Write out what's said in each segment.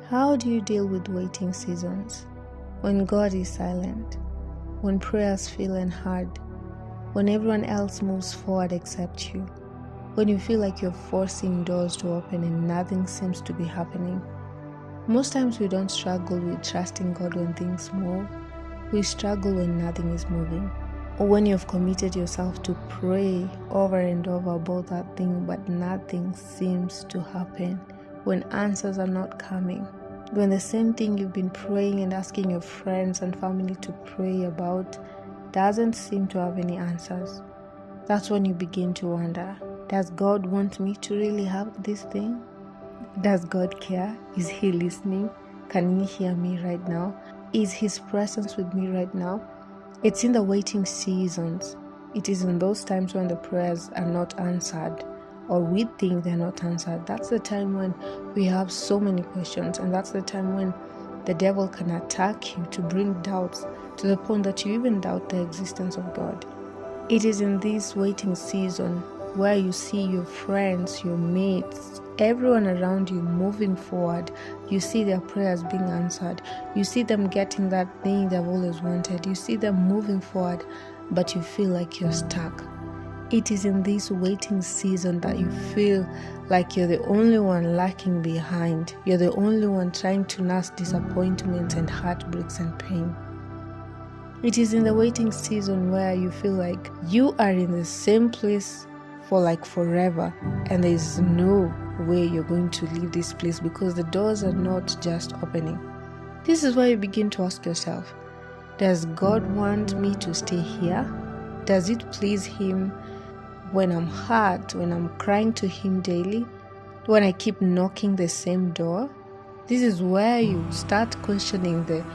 How do you deal with waiting seasons? When God is silent, when prayers feel hard, when everyone else moves forward except you, when you feel like you're forcing doors to open and nothing seems to be happening. Most times we don't struggle with trusting God when things move. We struggle when nothing is moving, or when you've committed yourself to pray over and over about that thing but nothing seems to happen, when answers are not coming, when the same thing you've been praying and asking your friends and family to pray about doesn't seem to have any answers. That's when you begin to wonder, does God want me to really have this thing? Does God care? Is He listening? Can He hear me right now? Is His presence with me right now? It's in the waiting seasons. It is in those times when the prayers are not answered, or we think they're not answered. That's the time when we have so many questions, and that's the time when the devil can attack you to bring doubts to the point that you even doubt the existence of God. It is in this waiting season where you see your friends, your mates, everyone around you moving forward. You see their prayers being answered. You see them getting that thing they've always wanted. You see them moving forward, but you feel like you're stuck. It is in this waiting season that you feel like you're the only one lacking behind. You're the only one trying to nurse disappointments and heartbreaks and pain. It is in the waiting season where you feel like you are in the same place for like forever, and there's no way you're going to leave this place because the doors are not just opening. This is where you begin to ask yourself, does God want me to stay here? Does it please Him when I'm hurt, when I'm crying to Him daily, when I keep knocking the same door? This is where you start questioning the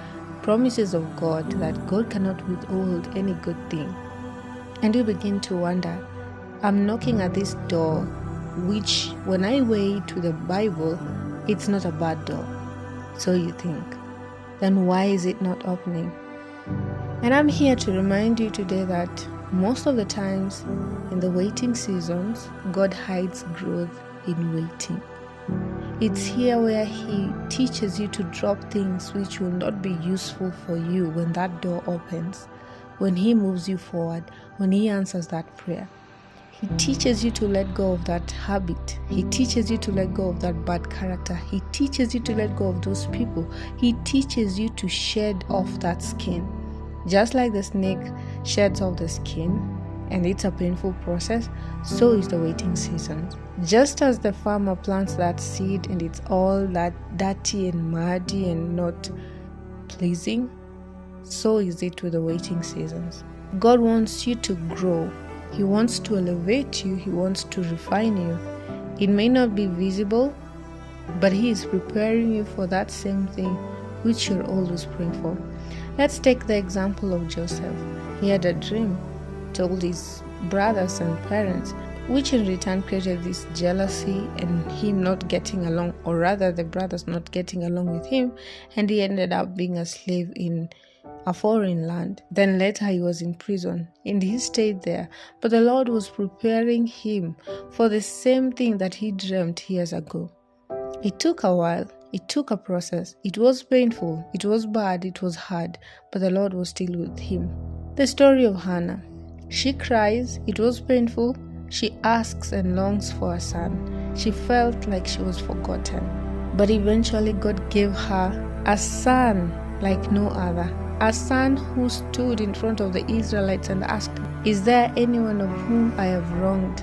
promises of God, that God cannot withhold any good thing. And you begin to wonder, I'm knocking at this door, which when I weigh to the Bible, it's not a bad door. So you think, then why is it not opening? And I'm here to remind you today that most of the times in the waiting seasons, God hides growth in waiting. It's here where He teaches you to drop things which will not be useful for you when that door opens, when He moves you forward, when He answers that prayer. He teaches you to let go of that habit. He teaches you to let go of that bad character. He teaches you to let go of those people. He teaches you to shed off that skin. Just like the snake sheds off the skin, and it's a painful process, so is the waiting season. Just as the farmer plants that seed and it's all that dirty and muddy and not pleasing, so is it with the waiting seasons. God wants you to grow. He wants to elevate you. He wants to refine you. It may not be visible, but He is preparing you for that same thing which you're always praying for. Let's take the example of Joseph. He had a dream, told his brothers and parents, which in return created this jealousy and him not getting along, or rather the brothers not getting along with him, and he ended up being a slave in a foreign land. Then later he was in prison and he stayed there, but the Lord was preparing him for the same thing that he dreamt years ago. It took a while. It took a process. It was painful. It was bad. It was hard, but the Lord was still with him. The story of Hannah. She cries. It was painful. She asks and longs for a son. She felt like she was forgotten, but eventually God gave her a son like no other. A son who stood in front of the Israelites and asked, "Is there anyone of whom I have wronged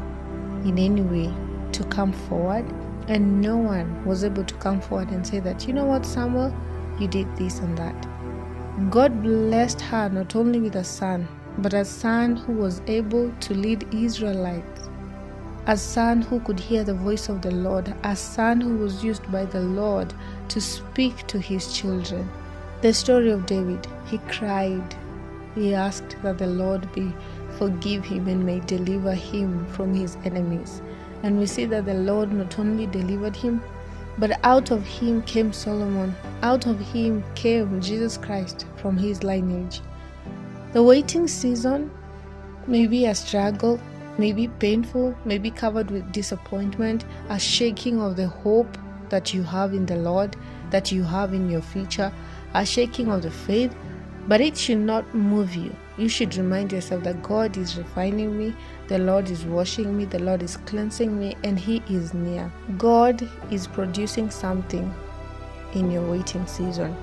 in any way to come forward?" And no one was able to come forward and say that, "You know what, Samuel, you did this and that." God blessed her not only with a son, but a son who was able to lead Israelites, a son who could hear the voice of the Lord, a son who was used by the Lord to speak to His children. The story of David. He cried. He asked that the Lord forgive him and may deliver him from his enemies. And we see that the Lord not only delivered him, but out of him came Solomon. Out of him came Jesus Christ from his lineage. The waiting season may be a struggle, may be painful, may be covered with disappointment, a shaking of the hope, that you have in the Lord, that you have in your future, a shaking of the faith, but it should not move you. You should remind yourself that God is refining me, the Lord is washing me, the Lord is cleansing me, and He is near. God is producing something in your waiting season.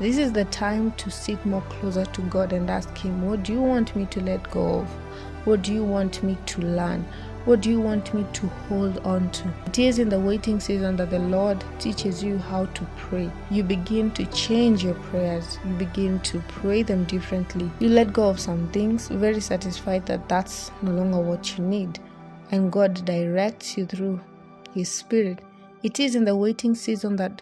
This is the time to sit more closer to God and ask Him, what do you want me to let go of? What do you want me to learn? What do you want me to hold on to? It is in the waiting season that the Lord teaches you how to pray. You begin to change your prayers. You begin to pray them differently. You let go of some things, very satisfied that that's no longer what you need. And God directs you through His Spirit. It is in the waiting season that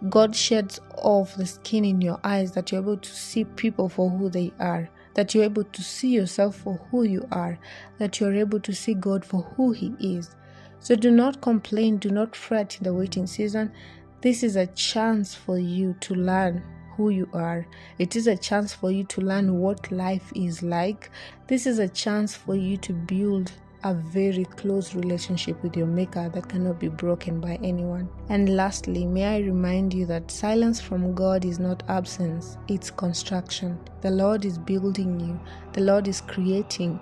God sheds off the skin in your eyes, that you're able to see people for who they are, that you're able to see yourself for who you are, that you're able to see God for who He is. So do not complain, do not fret in the waiting season. This is a chance for you to learn who you are. It is a chance for you to learn what life is like. This is a chance for you to build a very close relationship with your Maker that cannot be broken by anyone. And lastly, may I remind you that silence from God is not absence, it's construction. The Lord is building you. The Lord is creating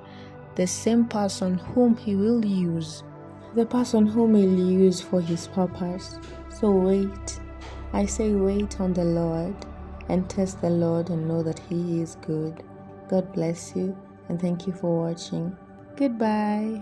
the same person whom He will use, the person whom He'll use for His purpose. So wait. I say wait on the Lord and test the Lord and know that He is good. God bless you and thank you for watching. Goodbye.